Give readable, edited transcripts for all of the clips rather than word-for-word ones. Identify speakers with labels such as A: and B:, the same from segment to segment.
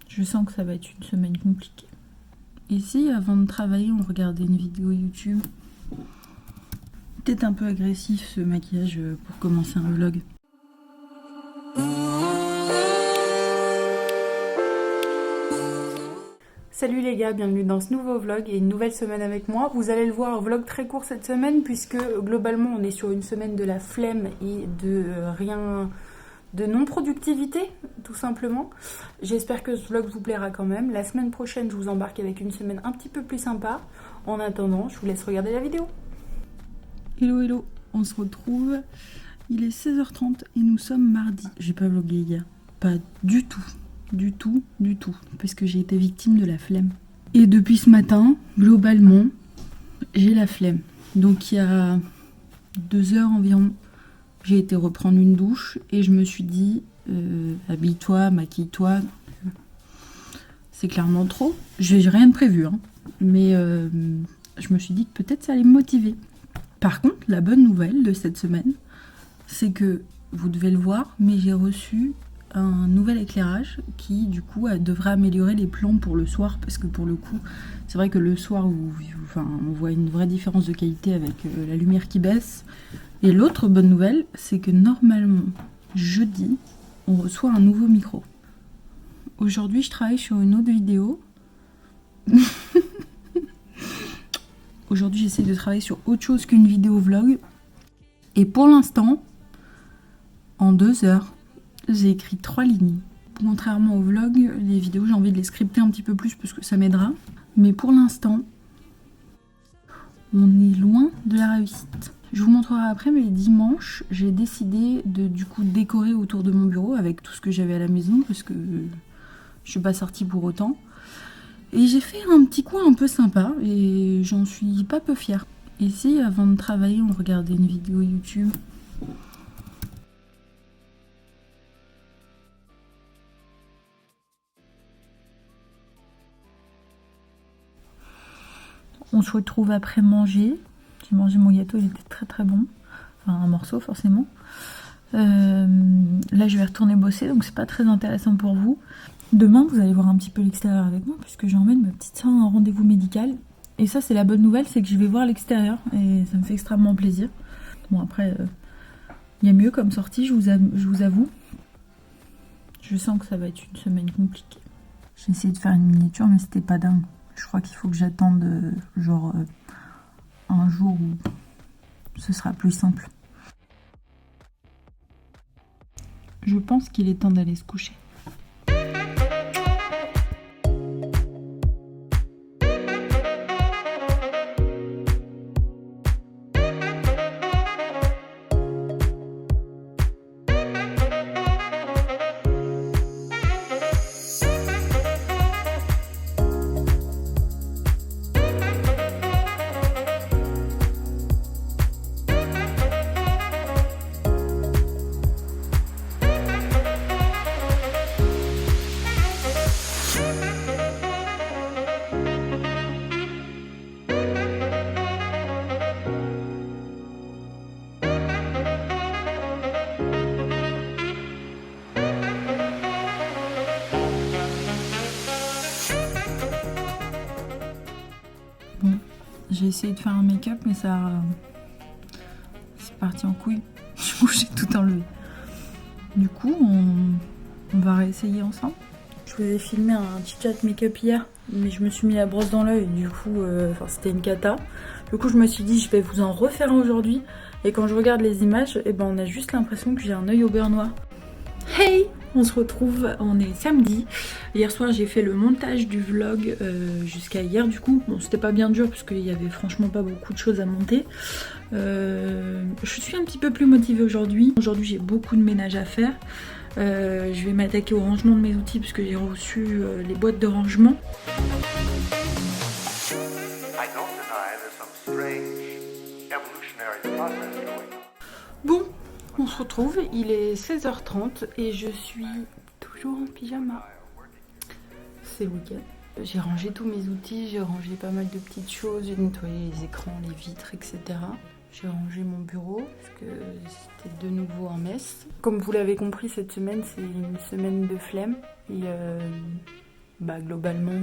A: Je sens que ça va être une semaine compliquée. Ici, avant de travailler, on regardait une vidéo YouTube. Peut-être un peu agressif ce maquillage pour commencer un vlog.
B: Salut les gars, bienvenue dans ce nouveau vlog et une nouvelle semaine avec moi. Vous allez le voir, un vlog très court cette semaine puisque globalement on est sur une semaine de la flemme et de rien, de non-productivité tout simplement. J'espère que ce vlog vous plaira quand même. La semaine prochaine je vous embarque avec une semaine un petit peu plus sympa. En attendant, je vous laisse regarder la vidéo.
A: Hello hello, on se retrouve. Il est 16h30 et nous sommes mardi. J'ai pas vlogué hier, pas du tout. Du tout, parce que j'ai été victime de la flemme. Et depuis ce matin, globalement, j'ai la flemme. Donc il y a 2 heures environ, j'ai été reprendre une douche et je me suis dit, habille-toi, maquille-toi. C'est clairement trop. J'ai rien de prévu, hein. Mais je me suis dit que peut-être ça allait me motiver. Par contre, la bonne nouvelle de cette semaine, c'est que, vous devez le voir, mais j'ai reçu un nouvel éclairage qui du coup devrait améliorer les plans pour le soir, parce que pour le coup c'est vrai que le soir on voit une vraie différence de qualité avec la lumière qui baisse. Et l'autre bonne nouvelle, c'est que normalement jeudi on reçoit un nouveau micro. Aujourd'hui je travaille sur une autre vidéo. Aujourd'hui j'essaie de travailler sur autre chose qu'une vidéo vlog, et pour l'instant en 2 heures j'ai écrit 3 lignes. Contrairement au vlog, les vidéos, j'ai envie de les scripter un petit peu plus parce que ça m'aidera. Mais pour l'instant, on est loin de la réussite. Je vous montrerai après, mais dimanche, j'ai décidé de du coup décorer autour de mon bureau avec tout ce que j'avais à la maison parce que je suis pas sortie pour autant. Et j'ai fait un petit coin un peu sympa et j'en suis pas peu fière. Ici, avant de travailler, on regardait une vidéo YouTube. On se retrouve après manger. J'ai mangé mon gâteau, il était très très bon. Enfin, un morceau forcément. Là, je vais retourner bosser, donc c'est pas très intéressant pour vous. Demain, vous allez voir un petit peu l'extérieur avec moi, puisque j'emmène ma petite soeur à un rendez-vous médical. Et ça, c'est la bonne nouvelle, c'est que je vais voir l'extérieur, et ça me fait extrêmement plaisir. Bon, après, il y a mieux comme sortie, je vous avoue. Je sens que ça va être une semaine compliquée. J'ai essayé de faire une miniature, mais c'était pas dingue. Je crois qu'il faut que j'attende genre un jour où ce sera plus simple. Je pense qu'il est temps d'aller se coucher. Bon, j'ai essayé de faire un make-up, mais ça... c'est parti en couille. Du coup, j'ai tout enlevé. Du coup, on va réessayer ensemble. Je vous ai filmé un chit-chat make-up hier, mais je me suis mis la brosse dans l'œil, du coup, c'était une cata. Du coup, je me suis dit, je vais vous en refaire un aujourd'hui. Et quand je regarde les images, eh ben, on a juste l'impression que j'ai un œil au beurre noir. Hey! On se retrouve, on est samedi. Hier soir j'ai fait le montage du vlog jusqu'à hier du coup. Bon, c'était pas bien dur parce qu'il y avait franchement pas beaucoup de choses à monter. Je suis un petit peu plus motivée aujourd'hui. Aujourd'hui j'ai beaucoup de ménage à faire. Je vais m'attaquer au rangement de mes outils parce que j'ai reçu les boîtes de rangement. Bon, on se retrouve, il est 16h30 et je suis toujours en pyjama. C'est le week-end. J'ai rangé tous mes outils, j'ai rangé pas mal de petites choses, j'ai nettoyé les écrans, les vitres, etc. J'ai rangé mon bureau parce que c'était de nouveau en mess. Comme vous l'avez compris, cette semaine, c'est une semaine de flemme. Et
B: bah globalement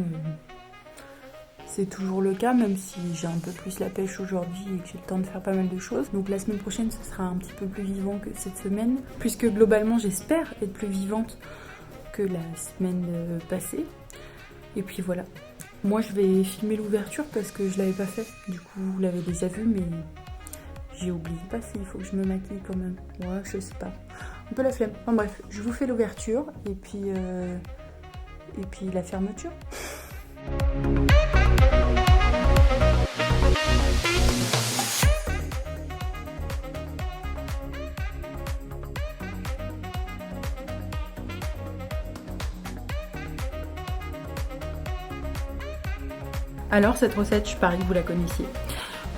B: c'est toujours le cas, même si j'ai un peu plus la pêche aujourd'hui et que j'ai le temps de faire pas mal de choses. Donc la semaine prochaine ce sera un petit peu plus vivant que cette semaine, puisque globalement j'espère être plus vivante que la semaine passée. Et puis voilà. Moi je vais filmer l'ouverture parce que je l'avais pas fait. Du coup vous l'avez déjà vu, mais j'ai oublié de passer, il faut que je me maquille quand même. Ouais, je sais pas. Un peu la flemme. Enfin bref, je vous fais l'ouverture et puis la fermeture. Alors cette recette, je parie que vous la connaissiez.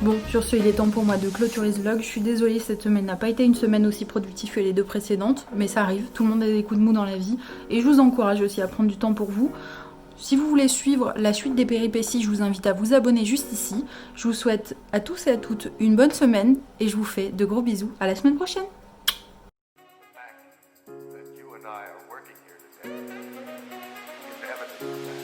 B: Bon, sur ce, il est temps pour moi de clôturer ce vlog. Je suis désolée, cette semaine n'a pas été une semaine aussi productive que les 2 précédentes, mais ça arrive, tout le monde a des coups de mou dans la vie, et je vous encourage aussi à prendre du temps pour vous. Si vous voulez suivre la suite des péripéties, je vous invite à vous abonner juste ici. Je vous souhaite à tous et à toutes une bonne semaine, et je vous fais de gros bisous. À la semaine prochaine.
C: That you and I are working here today is evidence